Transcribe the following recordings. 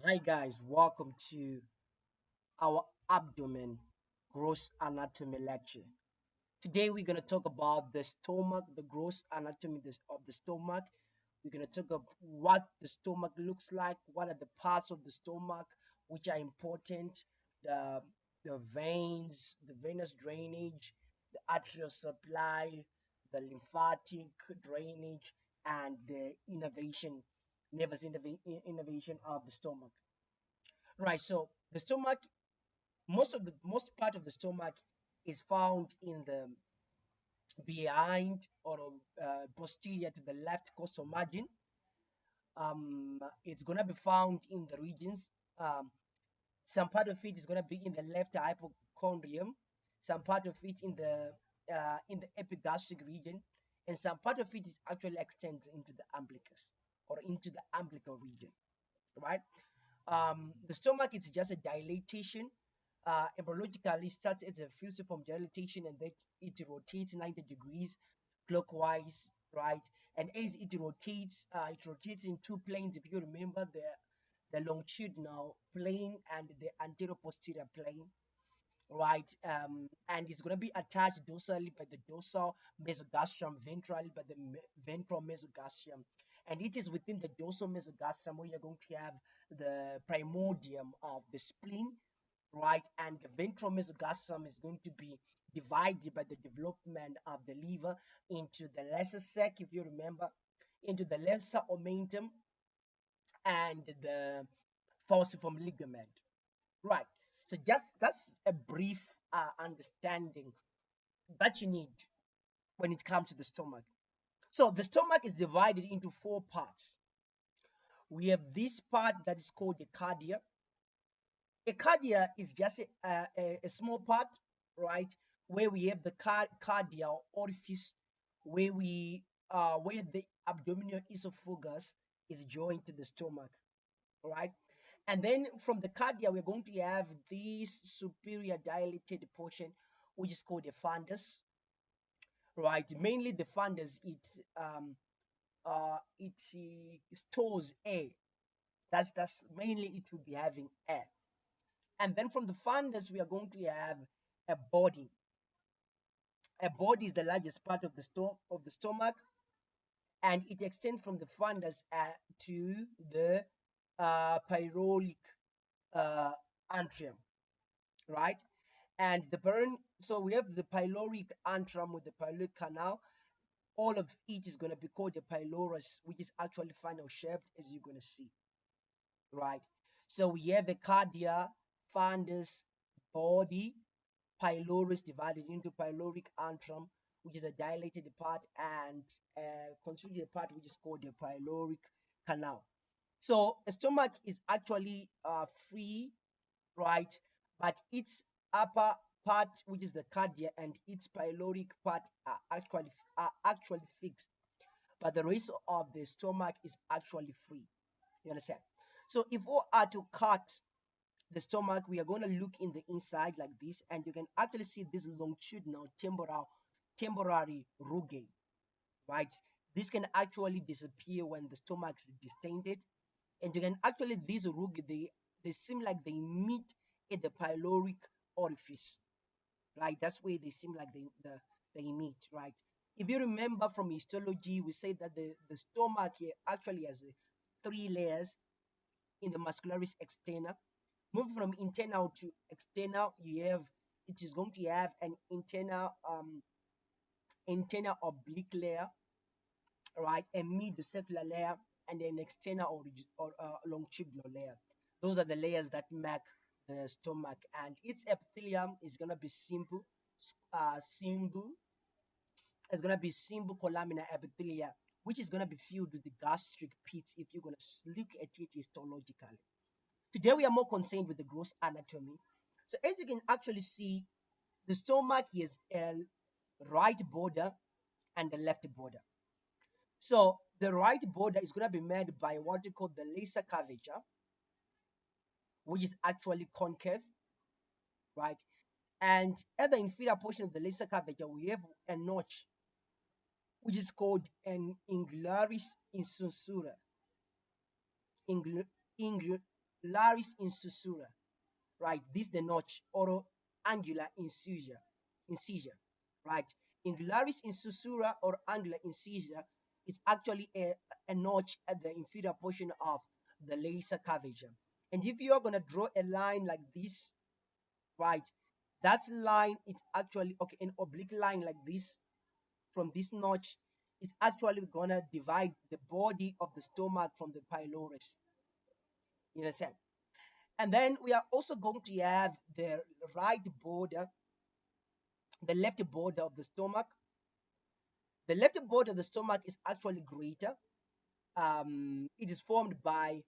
Hi guys, welcome to our abdomen gross anatomy lecture. Today we're going to talk about the stomach, the gross anatomy of the stomach. We're going to talk about what the stomach looks like, what are the parts of the stomach which are important, the the veins, the venous drainage, the arterial supply, the lymphatic drainage, and the innervation of the stomach. Right. So the stomach, most part of the stomach is found in the behind or posterior to the left costal margin. It's gonna be found in the regions. Um, some part of it is gonna be in the left hypochondrium. Some part of it in the epigastric region, and some part of it is actually extends into the umbilicus or into the umbilical region. Right. The stomach is just a dilatation. Embryologically starts as a fusiform dilatation and then it rotates 90 degrees clockwise, right? And as it rotates in two planes. If you remember the longitudinal plane and the anterior posterior plane, right? And it's going to be attached dorsally by the dorsal mesogastrium, ventrally by the ventral mesogastrium. And it is within the dorsal mesogastrium where you're going to have the primordium of the spleen, right? And the ventral mesogastrium is going to be divided by the development of the liver into the lesser sac, if you remember, into the lesser omentum and the falciform ligament. Right. So just that's a brief understanding that you need when it comes to the stomach. So the stomach is divided into four parts. We have this part that is called the cardia. A cardia is just a small part, right, where we have the cardial orifice, where the abdominal esophagus is joined to the stomach, right? And then from the cardia, we're going to have this superior dilated portion, which is called the fundus, right? Mainly the fundus, it stores air. That's mainly it will be having air. And then from the fundus, we are going to have a body. A body is the largest part of the stomach, and it extends from the fundus to the pyloric uh, atrium, right? And so we have the pyloric antrum with the pyloric canal. All of it is going to be called the pylorus, which is actually funnel shaped, as you're going to see, right? So we have the cardia, fundus, body, pylorus divided into pyloric antrum, which is a dilated part, and constricted part, which is called the pyloric canal. So the stomach is actually free, right? But its upper part, which is the cardia, and its pyloric part are actually fixed. But the rest of the stomach is actually free. You understand? So if we are to cut the stomach, we are going to look in the inside like this, and you can actually see this longitudinal temporary rugae, right? This can actually disappear when the stomach is distended, and you can actually these rugae they seem like they meet at the pyloric orifice, right? That's where they seem like they meet, right? If you remember from histology, we say that the stomach here actually has three layers in the muscularis externa. Moving from internal to external, it is going to have an internal oblique layer, right, a mid-circular layer, and an external or longitudinal layer. Those are the layers that make the stomach, and its epithelium is gonna be simple. It's gonna be simple columnar epithelia, which is gonna be filled with the gastric pits if you're gonna look at it histologically. Today we are more concerned with the gross anatomy. So as you can actually see, the stomach is a right border and the left border. So the right border is going to be made by what we call the lesser curvature, which is actually concave, right? And at the inferior portion of the lesser curvature, we have a notch, which is called an ingularis incisura. Ingularis angularis incisura, right? This is the notch, or angular incisure, right? Angularis incisura or angular incisure is actually a notch at the inferior portion of the laser curvature. And if you're going to draw a line like this, right, that line is actually, okay, an oblique line like this from this notch is actually going to divide the body of the stomach from the pylorus. You understand? And then we are also going to have the right border, the left border of the stomach. The left border of the stomach is actually greater. It is formed by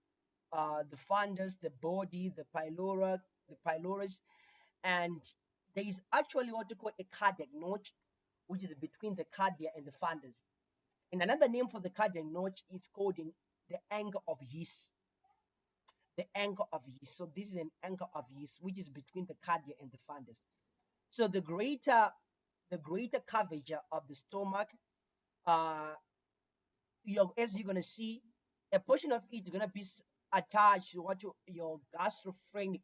the fundus, the body, the pylorus, and there is actually what you call a cardiac notch, which is between the cardia and the fundus. And another name for the cardiac notch is called the angle of His. The angle of His. So this is an angle of His, which is between the cardia and the fundus. So the greater curvature of the stomach, uh, as you're gonna see, a portion of it is gonna be attached to your gastrophrenic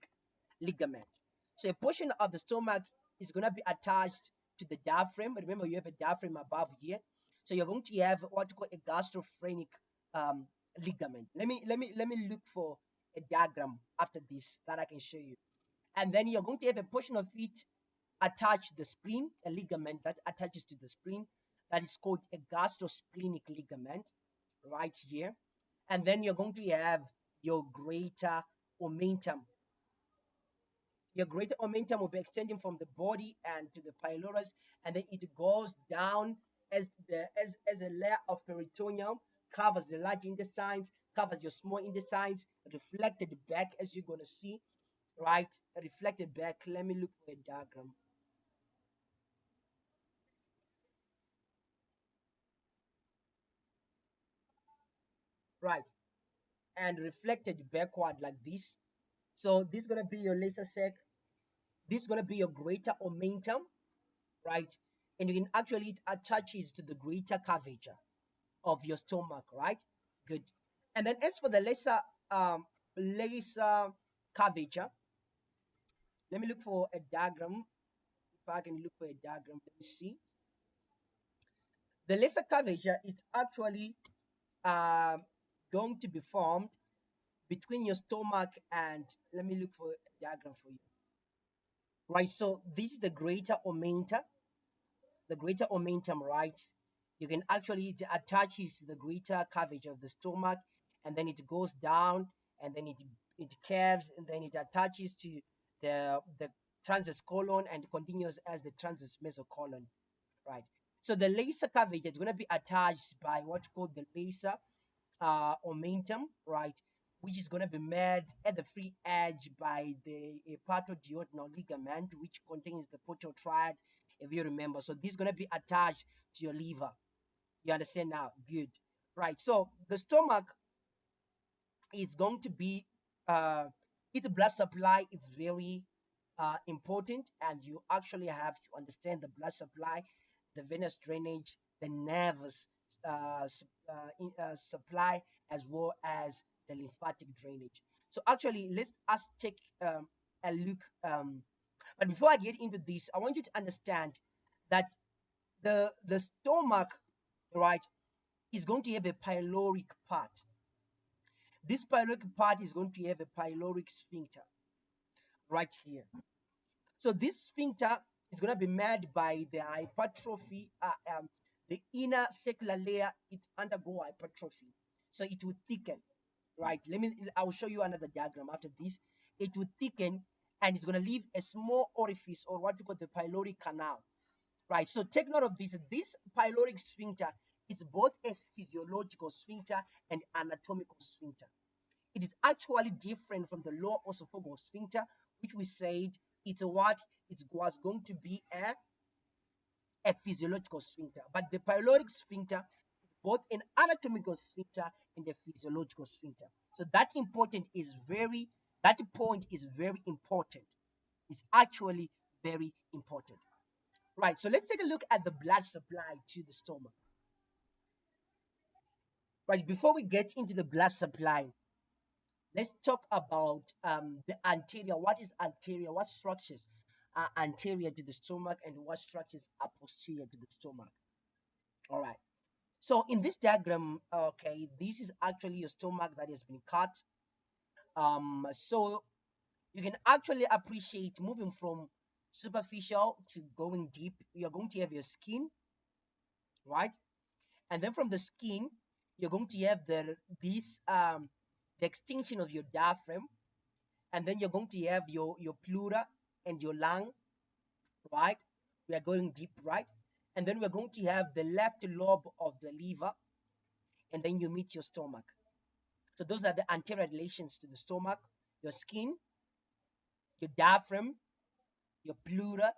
ligament. So a portion of the stomach is gonna be attached to the diaphragm. Remember, you have a diaphragm above here. So you're going to have what you call a gastrophrenic um, ligament. Let me look for a diagram after this that I can show you. And then you're going to have a portion of it attached to the spleen, a ligament that attaches to the spleen, that is called a gastrosplenic ligament, right here. And then you're going to have your greater omentum. Your greater omentum will be extending from the body and to the pylorus, and then it goes down as a layer of peritoneum, covers the large intestines, covers your small intestines, reflected back, as you're going to see, right? Reflected back. Let me look for a diagram. Right, and reflected backward like this. So this is going to be your laser sec. This is going to be your greater omentum, right? And you can actually, it attaches to the greater curvature of your stomach, right? Good. And then as for the laser curvature, let me look for a diagram. If I can look for a diagram, let me see. The laser curvature is actually um, going to be formed between your stomach and, let me look for a diagram for you. Right, so this is the greater omentum, right? You can actually, it attaches to the greater curvature of the stomach, and then it goes down, and then it curves, and then it attaches to the transverse colon and continues as the transverse mesocolon, right? So the laser curvature is going to be attached by what's called the laser omentum, right? Which is going to be made at the free edge by the hepatoduodenal ligament, which contains the portal triad, if you remember. So this is going to be attached to your liver. You understand now? Good. Right. So the stomach is going to be, its blood supply is very important, and you actually have to understand the blood supply, the venous drainage, the nervous supply, as well as the lymphatic drainage. So actually, let's us take a look. But before I get into this, I want you to understand that the stomach, right, is going to have a pyloric part. This pyloric part is going to have a pyloric sphincter right here. So this sphincter is going to be made by the hypertrophy, the inner circular layer, it undergo hypertrophy. So it will thicken, right? I'll show you another diagram after this. It will thicken, and it's going to leave a small orifice, or what you call the pyloric canal, right? So take note of this. This pyloric sphincter is both a physiological sphincter and anatomical sphincter. It is actually different from the lower esophageal sphincter, which we said it's what it was going to be a physiological sphincter. But the pyloric sphincter is both an anatomical sphincter and a physiological sphincter. So that point is very important. It's actually very important. Right, so let's take a look at the blood supply to the stomach. Right, before we get into the blood supply, Let's talk about the anterior. What is anterior? What structures are anterior to the stomach and what structures are posterior to the stomach? All right. So in this diagram, okay, this is actually your stomach that has been cut. So you can actually appreciate moving from superficial to going deep. You're going to have your skin, right? And then from the skin, you're going to have the extinction of your diaphragm, and then you're going to have your pleura and your lung, right? We are going deep, right? And then we're going to have the left lobe of the liver, and then you meet your stomach. So those are the anterior relations to the stomach: your skin, your diaphragm, your pleura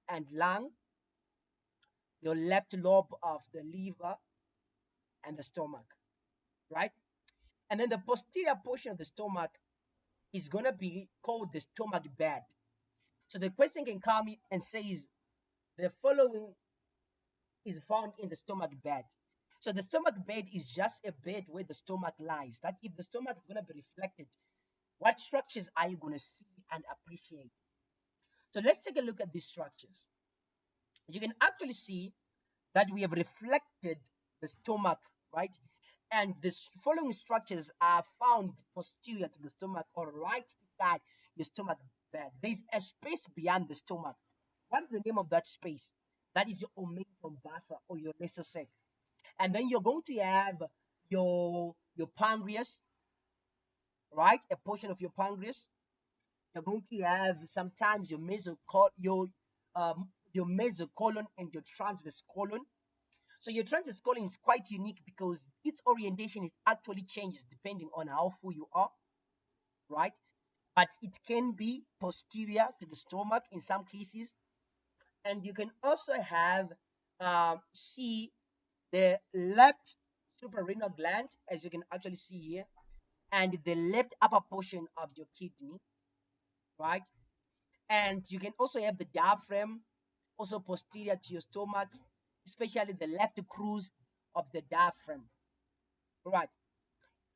and lung, your left lobe of the liver, and the stomach, right? And then the posterior portion of the stomach is going to be called the stomach bed. So the question can come and says, the following is found in the stomach bed. So the stomach bed is just a bed where the stomach lies. That if the stomach is going to be reflected, what structures are you going to see and appreciate? So let's take a look at these structures. You can actually see that we have reflected the stomach, right? And the following structures are found posterior to the stomach or right beside your stomach bed. There's a space beyond the stomach. What is the name of that space? That is your omentum basa or your lesser sac. And then you're going to have your pancreas, right? A portion of your pancreas. You're going to have sometimes your mesocolon and your transverse colon. So your transverse colon is quite unique because its orientation is actually changes depending on how full you are, right? But it can be posterior to the stomach in some cases. And you can also have see the left suprarenal gland, as you can actually see here, and the left upper portion of your kidney, right? And you can also have the diaphragm, also posterior to your stomach, especially the left cruise of the diaphragm, right?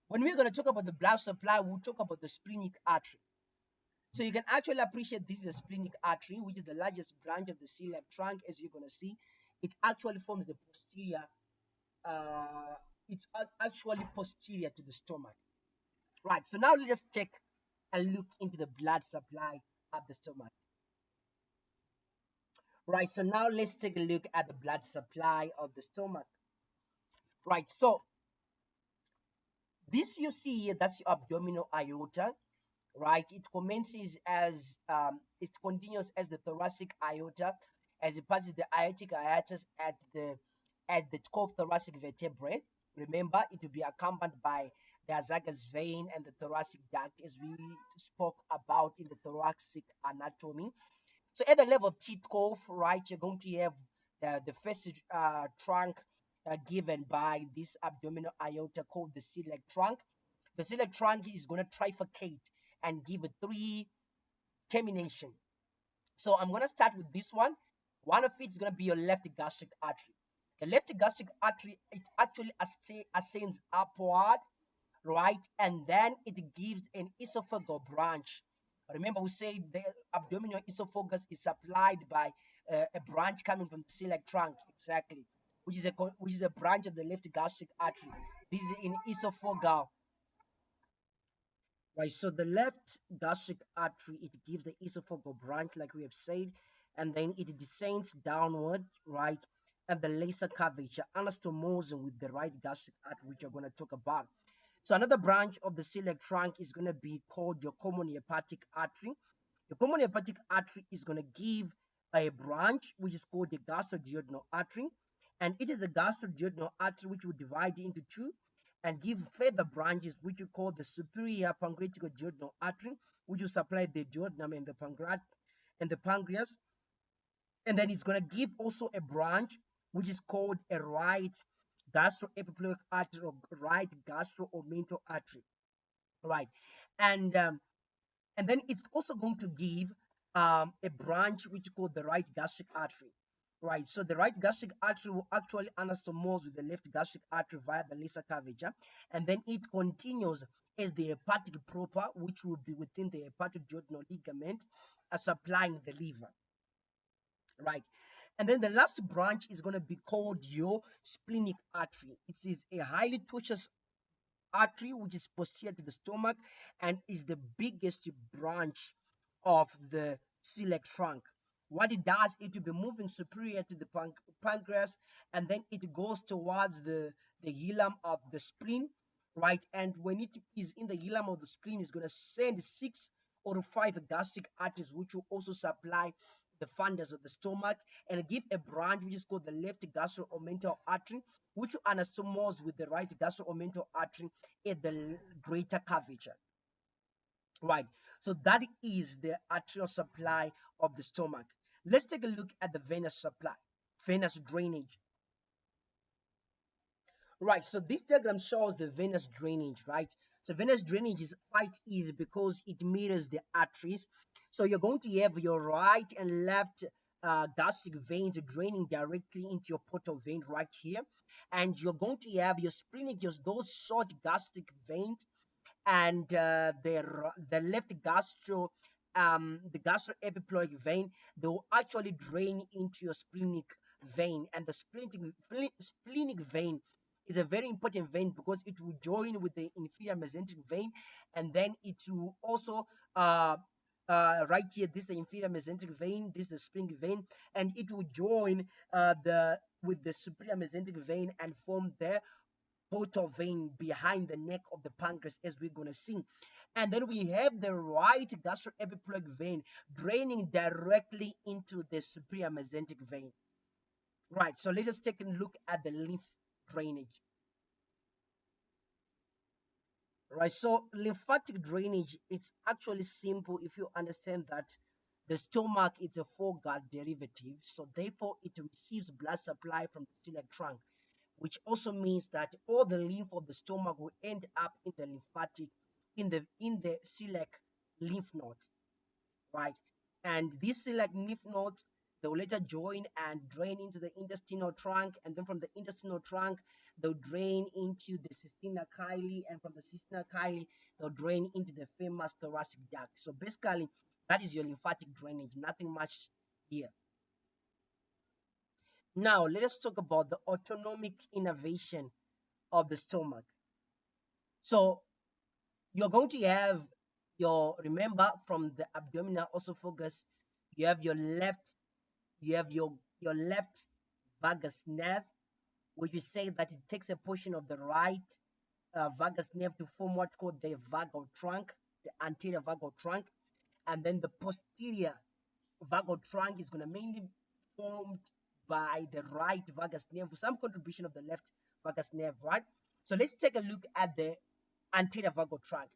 When we're going to talk about the blood supply, we'll talk about the splenic artery. So you can actually appreciate this is the splenic artery, which is the largest branch of the celiac trunk, as you're going to see. It actually forms the posterior, it's actually posterior to the stomach. Right, so now let's just take a look into the blood supply of the stomach. Right, so now let's take a look at the blood supply of the stomach. Right, so this you see here, that's your abdominal aorta, right? It commences as it continues as the thoracic aorta, as it passes the aortic hiatus at the 12th thoracic vertebrae. Remember, it will be accompanied by the azygous vein and the thoracic duct, as we spoke about in the thoracic anatomy. So at the level of teeth cough, right, you're going to have the first trunk given by this abdominal aorta called the celiac trunk. The celiac trunk is going to trifurcate and give a three termination. So I'm going to start with this one. One of it is going to be your left gastric artery. The left gastric artery, it actually ascends upward, right? And then it gives an esophageal branch. Remember, we say the abdominal esophagus is supplied by a branch coming from the celiac trunk, exactly, which is a branch of the left gastric artery. This is in esophageal. Right, so the left gastric artery, it gives the esophageal branch, like we have said, and then it descends downward, right, and the laser curvature, anastomosing with the right gastric artery, which you're going to talk about. So another branch of the celiac trunk is going to be called your common hepatic artery. The common hepatic artery is going to give a branch which is called the gastroduodenal artery, and it is the gastroduodenal artery which will divide into two and give further branches which we call the superior pancreaticoduodenal artery, which will supply the duodenum and the pancreas. And then it's going to give also a branch which is called a right gastroepiploic artery or right gastroomental artery, right? And and then it's also going to give a branch which is called the right gastric artery. right? So the right gastric artery will actually anastomose with the left gastric artery via the lesser curvature, and then it continues as the hepatic proper, which will be within the hepatoduodenal ligament, supplying the liver, right? And then the last branch is going to be called your splenic artery. It is a highly tortuous artery which is posterior to the stomach and is the biggest branch of the celiac trunk. What it does, it will be moving superior to the pancreas, and then it goes towards the hilum of the spleen, right? And when it is in the hilum of the spleen, it's going to send 6 or 5 gastric arteries, which will also supply the fundus of the stomach, and give a branch which is called the left gastroomental artery, which will anastomose with the right gastroomental artery at the greater curvature, right? So that is the arterial supply of the stomach. Let's take a look at the venous supply, venous drainage. Right, so this diagram shows the venous drainage, right? So venous drainage is quite easy because it mirrors the arteries. So you're going to have your right and left gastric veins draining directly into your portal vein right here. And you're going to have your splenic, just those short gastric veins, and the left the gastroepiploic vein, they will actually drain into your splenic vein. And the splenic vein is a very important vein because it will join with the inferior mesenteric vein, and then it will also right here, this is the inferior mesenteric vein, this is the splenic vein, and it will join the with the superior mesenteric vein and form the portal vein behind the neck of the pancreas, as we're going to see. And then we have the right gastroepiploic vein draining directly into the superior mesenteric vein. Right, so let us take a look at the lymph drainage. Right, so lymphatic drainage, it's actually simple if you understand that the stomach is a foregut derivative, so therefore it receives blood supply from the celiac trunk, which also means that all the lymph of the stomach will end up in the lymphatic, in the celiac lymph nodes, right? And these celiac lymph nodes, they will later join and drain into the intestinal trunk, and then from the intestinal trunk, they'll drain into the cystina chyli, and from the cystina chyli, they'll drain into the famous thoracic duct. So basically, that is your lymphatic drainage, nothing much here. Now, let us talk about the autonomic innervation of the stomach. So you're going to have remember from the abdominal esophagus, you have your left vagus nerve, which you say that it takes a portion of the right vagus nerve to form what's called the vagal trunk, the anterior vagal trunk, and then the posterior vagal trunk is going to mainly formed by the right vagus nerve with some contribution of the left vagus nerve, right? So let's take a look at the anterior vagal trunk.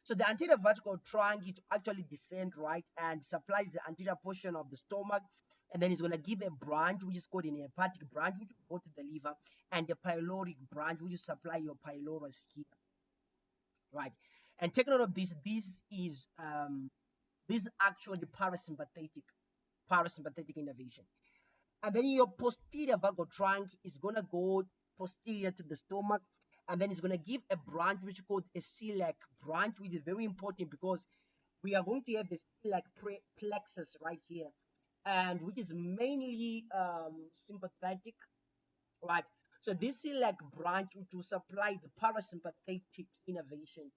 So the anterior vagal trunk, it actually descends right and supplies the anterior portion of the stomach, and then it's going to give a branch which is called an hepatic branch, which will go to the liver, and the pyloric branch, which will supply your pylorus here, right? And take note of this. This is actually parasympathetic innervation. And then your posterior vagal trunk is going to go posterior to the stomach, and then it's going to give a branch which is called a celiac branch, which is very important because we are going to have the celiac plexus right here, and which is mainly sympathetic, right? So this celiac branch will supply the parasympathetic innervation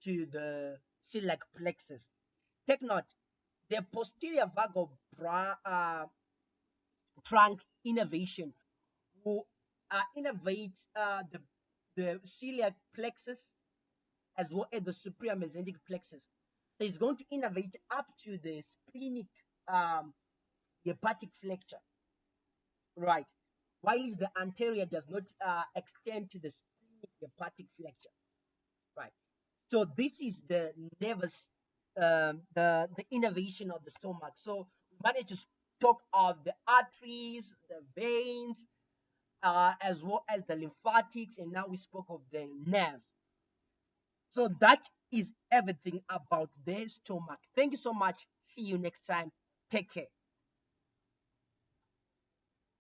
to the celiac plexus. Take note, the posterior vagal trunk innervation will innervate the celiac plexus as well as the superior mesenteric plexus. So it's going to innervate up to the splenic hepatic flexure, right? While the anterior does not extend to the splenic hepatic flexure, right? So this is the nervous, the innervation of the stomach. So we managed to talk of the arteries, the veins, as well as the lymphatics, and now we spoke of the nerves. So that is everything about the stomach. Thank you so much. See you next time. Take care.